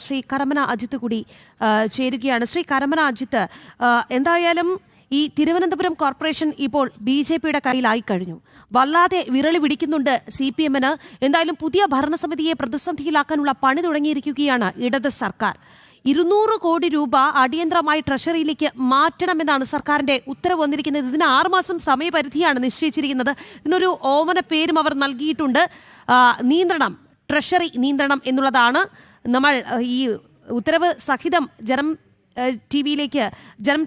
ശ്രീ കരമന അജിത്ത് കൂടി ചേരുകയാണ്. ശ്രീ കരമന അജിത്ത്, എന്തായാലും ഈ തിരുവനന്തപുരം കോർപ്പറേഷൻ ഇപ്പോൾ BJPയുടെ കയ്യിലായി കഴിഞ്ഞു. വല്ലാതെ വിരളി പിടിക്കുന്നുണ്ട് CPM-ന്. എന്തായാലും പുതിയ ഭരണസമിതിയെ പ്രതിസന്ധിയിലാക്കാനുള്ള പണി തുടങ്ങിയിരിക്കുകയാണ് ഇടത് സർക്കാർ. 200 കോടി രൂപ അടിയന്തരമായി ട്രഷറിയിലേക്ക് മാറ്റണമെന്നാണ് സർക്കാരിന്റെ ഉത്തരവ് വന്നിരിക്കുന്നത്. ഇതിന് 6 മാസം സമയപരിധിയാണ് നിശ്ചയിച്ചിരിക്കുന്നത്. ഇതിനൊരു ഓമന പേരും അവർ നൽകിയിട്ടുണ്ട്. നിയന്ത്രണം, ട്രഷറി നിയന്ത്രണം എന്നുള്ളതാണ്. നമ്മൾ ഈ ഉത്തരവ് സഹിതം ജനം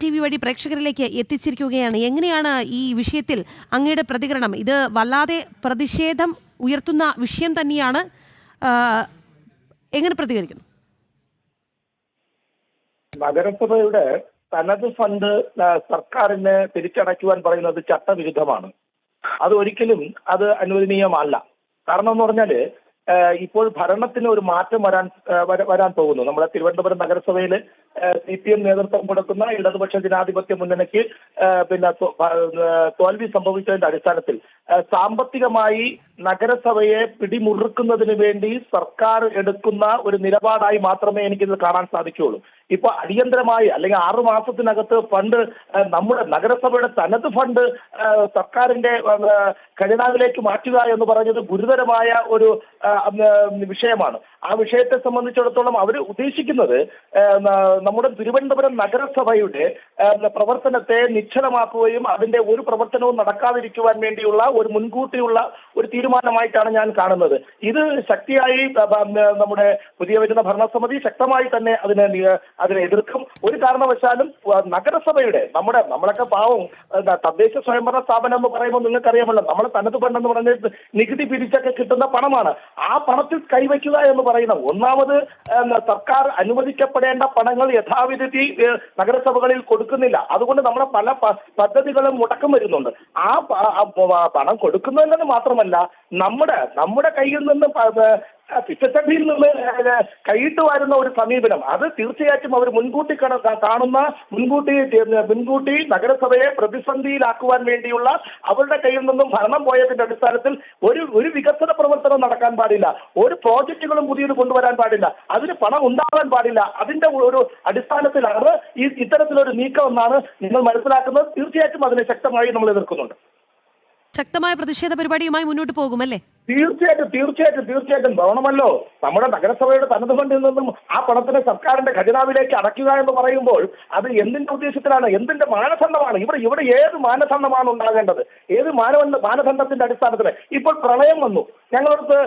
TV വഴി പ്രേക്ഷകരിലേക്ക് എത്തിച്ചിരിക്കുകയാണ്. എങ്ങനെയാണ് ഈ വിഷയത്തിൽ അങ്ങയുടെ പ്രതികരണം? ഇത് വല്ലാതെ പ്രതിഷേധം ഉയർത്തുന്ന വിഷയം തന്നെയാണ്. എങ്ങനെ പ്രതികരിക്കുന്നു? നഗരസഭയുടെ തനത് ഫണ്ട് സർക്കാരിന് തിരിച്ചടയ്ക്കുവാൻ പറയുന്നത് ചട്ടവിരുദ്ധമാണ്. അത് ഒരിക്കലും അനുവദനീയമല്ല. കാരണം എന്ന് പറഞ്ഞാല് ഇപ്പോൾ ഭരണത്തിന് ഒരു മാറ്റം വരാൻ പോകുന്നു. നമ്മുടെ തിരുവനന്തപുരം നഗരസഭയിൽ CPM നേതൃത്വം കൊടുക്കുന്ന ഇടതുപക്ഷ ജനാധിപത്യ മുന്നണിക്ക് തോൽവി സംഭവിച്ചതിന്റെ അടിസ്ഥാനത്തിൽ സാമ്പത്തികമായി നഗരസഭയെ പിടിമുറുക്കുന്നതിന് വേണ്ടി സർക്കാർ എടുക്കുന്ന ഒരു നിലപാടായി മാത്രമേ എനിക്കിത് കാണാൻ സാധിക്കുകയുള്ളൂ. ഇപ്പൊ അടിയന്തരമായി അല്ലെങ്കിൽ 6 മാസത്തിനകത്ത് ഫണ്ട്, നമ്മുടെ നഗരസഭയുടെ തനത് ഫണ്ട് സർക്കാരിന്റെ ഖജനാവിലേക്ക് മാറ്റുക എന്ന് പറഞ്ഞത് ഗുരുതരമായ ഒരു വിഷയമാണ്. ആ വിഷയത്തെ സംബന്ധിച്ചിടത്തോളം അവർ ഉദ്ദേശിക്കുന്നത് നമ്മുടെ തിരുവനന്തപുരം നഗരസഭയുടെ പ്രവർത്തനത്തെ നിശ്ചലമാക്കുകയും അതിന്റെ ഒരു പ്രവർത്തനവും നടക്കാതിരിക്കുവാൻ വേണ്ടിയുള്ള ഒരു മുൻകൂട്ടിയുള്ള ഒരു തീരുമാനമായിട്ടാണ് ഞാൻ കാണുന്നത്. ഇത് ശക്തിയായി നമ്മുടെ പുതിയ വരുന്ന ഭരണസമിതി ശക്തമായി തന്നെ അതിനെ എതിർക്കും. ഒരു കാരണവശാലും നഗരസഭയുടെ നമ്മളൊക്കെ പാവം തദ്ദേശ സ്വയംഭരണ സ്ഥാപനം എന്ന് പറയുമ്പോൾ നിങ്ങൾക്കറിയാമല്ലോ, നമ്മളെ തനത് ഫണ്ടെന്ന് പറഞ്ഞത് നികുതി പിരിച്ചൊക്കെ കിട്ടുന്ന പണമാണ്. ആ പണത്തിൽ കൈവയ്ക്കുക എന്ന് പറയുന്ന ഒന്നാമത് സർക്കാർ അനുവദിക്കപ്പെടേണ്ട പണങ്ങൾ യഥാവിധി നഗരസഭകളിൽ കൊടുക്കുന്നില്ല. അതുകൊണ്ട് നമ്മുടെ പല പദ്ധതികളും മുടക്കം വരുന്നുണ്ട്. ആ പണം കൊടുക്കുന്നതിന് മാത്രമല്ല നമ്മുടെ കയ്യിൽ നിന്ന് ഫിഷസഭയിൽ നിന്ന് കൈയിട്ട് വരുന്ന ഒരു സമീപനം, അത് തീർച്ചയായിട്ടും അവർ മുൻകൂട്ടി നഗരസഭയെ പ്രതിസന്ധിയിലാക്കുവാൻ വേണ്ടിയുള്ള അവരുടെ കയ്യിൽ നിന്നും ഭരണം പോയതിന്റെ അടിസ്ഥാനത്തിൽ ഒരു വികസന പ്രവർത്തനം നടക്കാൻ പാടില്ല, ഒരു പ്രോജക്റ്റുകളും പുതിയത് കൊണ്ടുവരാൻ പാടില്ല, അതിന് പണം ഉണ്ടാകാൻ പാടില്ല. അതിന്റെ ഒരു അടിസ്ഥാനത്തിലാണ് ഇത്തരത്തിലൊരു നീക്കം എന്നാണ് നിങ്ങൾ മനസ്സിലാക്കുന്നത്. തീർച്ചയായിട്ടും അതിനെ ശക്തമായി നമ്മൾ എതിർക്കുന്നുണ്ട്. ശക്തമായ പ്രതിഷേധ പരിപാടിയുമായി മുന്നോട്ട് പോകുമല്ലേ? തീർച്ചയായിട്ടും വേണമല്ലോ. നമ്മുടെ നഗരസഭയുടെ തനത് ഫണ്ടിൽ നിന്നും ആ പണത്തിനെ സർക്കാരിന്റെ ഖജനാവിലേക്ക് അടയ്ക്കുക എന്ന് പറയുമ്പോൾ അത് എന്തിന്റെ ഉദ്ദേശത്തിലാണ്, എന്തിന്റെ മാനദണ്ഡമാണ്? ഇവിടെ ഏത് മാനദണ്ഡമാണ് ഉണ്ടാകേണ്ടത്? ഏത് മാനദണ്ഡത്തിന്റെ അടിസ്ഥാനത്തിൽ? ഇപ്പോൾ പ്രളയം വന്നു, ഞങ്ങളടുത്ത്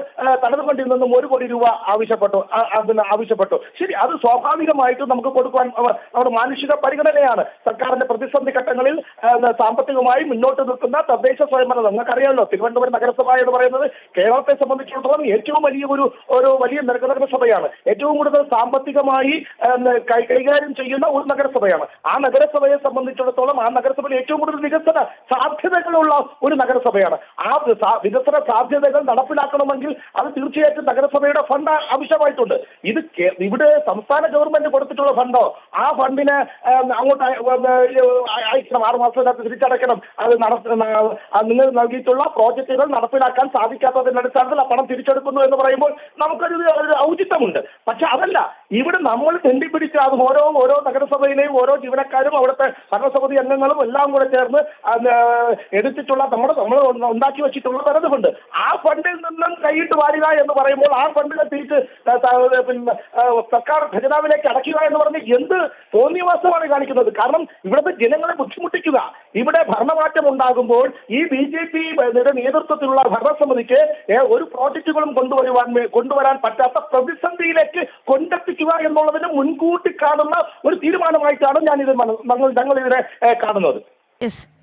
തനത് ഫണ്ടിൽ നിന്നും 1 കോടി രൂപ ആവശ്യപ്പെട്ടു. ശരി, അത് സ്വാഭാവികമായിട്ടും നമുക്ക് കൊടുക്കുവാൻ നമ്മുടെ മാനുഷിക പരിഗണനയാണ്. സർക്കാരിന്റെ പ്രതിസന്ധി ഘട്ടങ്ങളിൽ സാമ്പത്തികമായി മുന്നോട്ട് നിൽക്കുന്ന തദ്ദേശ സ്വയംഭരണ, നിങ്ങൾക്കറിയാമല്ലോ, തിരുവനന്തപുരം നഗരസഭ എന്ന് പറയുന്നത് കേരളത്തെ സംബന്ധിച്ചിടത്തോളം ഏറ്റവും വലിയ നഗരസഭയാണ്. ഏറ്റവും കൂടുതൽ സാമ്പത്തികമായി കൈകാര്യം ചെയ്യുന്ന ഒരു നഗരസഭയാണ്. ആ നഗരസഭയെ സംബന്ധിച്ചിടത്തോളം ആ നഗരസഭയിൽ ഏറ്റവും കൂടുതൽ വികസന സാധ്യതകളുള്ള ഒരു നഗരസഭയാണ്. ആ വികസന സാധ്യതകൾ നടപ്പിലാക്കണമെങ്കിൽ അത് തീർച്ചയായിട്ടും നഗരസഭയുടെ ഫണ്ട് ആവശ്യമായിട്ടുണ്ട്. ഇവിടെ സംസ്ഥാന ഗവൺമെന്റ് കൊടുത്തിട്ടുള്ള ഫണ്ടോ, ആ ഫണ്ടിന് അങ്ങോട്ട് അയക്കണം, 6 മാസത്തിനകത്ത് തിരിച്ചടയ്ക്കണം. അത് നിങ്ങൾ നൽകിയിട്ടുള്ള പ്രോജക്റ്റുകൾ നടപ്പിലാക്കാൻ സാധിക്കാത്തതിന്റെ അടിസ്ഥാനത്തിൽ ആ പണം തിരിച്ചെടുക്കുന്നു എന്ന് പറയുമ്പോൾ നമുക്കൊരു ഔചിത്യമുണ്ട്. പക്ഷെ അതല്ല, ഇവിടെ നമ്മൾ തെണ്ടിപ്പിടിച്ച് അത് ഓരോ നഗരസഭയിലെയും ഓരോ ജീവനക്കാരും അവിടുത്തെ ഭരണസമിതി അംഗങ്ങളും എല്ലാം കൂടെ ചേർന്ന് എടുത്തിട്ടുള്ള നമ്മൾ ഉണ്ടാക്കി വെച്ചിട്ടുള്ള തനത് ഫണ്ട്, ആ ഫണ്ടിൽ നിന്നും കൈയിട്ട് വാരുക എന്ന് പറയുമ്പോൾ ആ ഫണ്ടിനെ തിരിച്ച് സർക്കാർ ഖജനാവിലേക്ക് അടയ്ക്കുക എന്ന് പറഞ്ഞ് എന്ത് തോന്നിയവാസമാണ് കാണിക്കുന്നത്? കാരണം ഇവിടുത്തെ ജനങ്ങളെ ബുദ്ധിമുട്ടിക്കുക. ഇവിടെ ഭരണമാറ്റം ഉണ്ടാകുമ്പോൾ ഈ BJPയുടെ നേതൃത്വത്തിലുള്ള ഭരണസമിതിക്ക് ഒരു പ്രോജക്റ്റുകളും കൊണ്ടുവരാൻ പറ്റാത്ത പ്രതിസന്ധിയിലേക്ക് കൊണ്ടെത്തിക്കുക എന്നുള്ളതിന് മുൻകൂട്ടി കാണുന്ന ഒരു തീരുമാനമായിട്ടാണ് ഞങ്ങളിതിനെ കാണുന്നത്.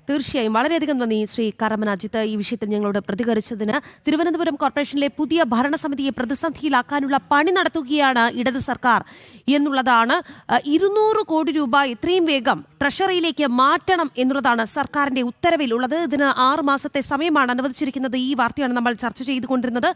തീർച്ചയായും വളരെയധികം നന്ദി ശ്രീ കരമന അജിത്ത്, ഈ വിഷയത്തിൽ ഞങ്ങളോട് പ്രതികരിച്ചതിന്. തിരുവനന്തപുരം കോർപ്പറേഷനിലെ പുതിയ ഭരണസമിതിയെ പ്രതിസന്ധിയിലാക്കാനുള്ള പണി നടത്തുകയാണ് ഇടത് സർക്കാർ എന്നുള്ളതാണ്. 200 കോടി രൂപ എത്രയും വേഗം ട്രഷറിയിലേക്ക് മാറ്റണം എന്നുള്ളതാണ് സർക്കാരിന്റെ ഉത്തരവിൽ ഉള്ളത്. ഇതിന് 6 മാസത്തെ സമയമാണ് അനുവദിച്ചിരിക്കുന്നത്. ഈ വാർത്തയാണ് നമ്മൾ ചർച്ച ചെയ്തുകൊണ്ടിരുന്നത്.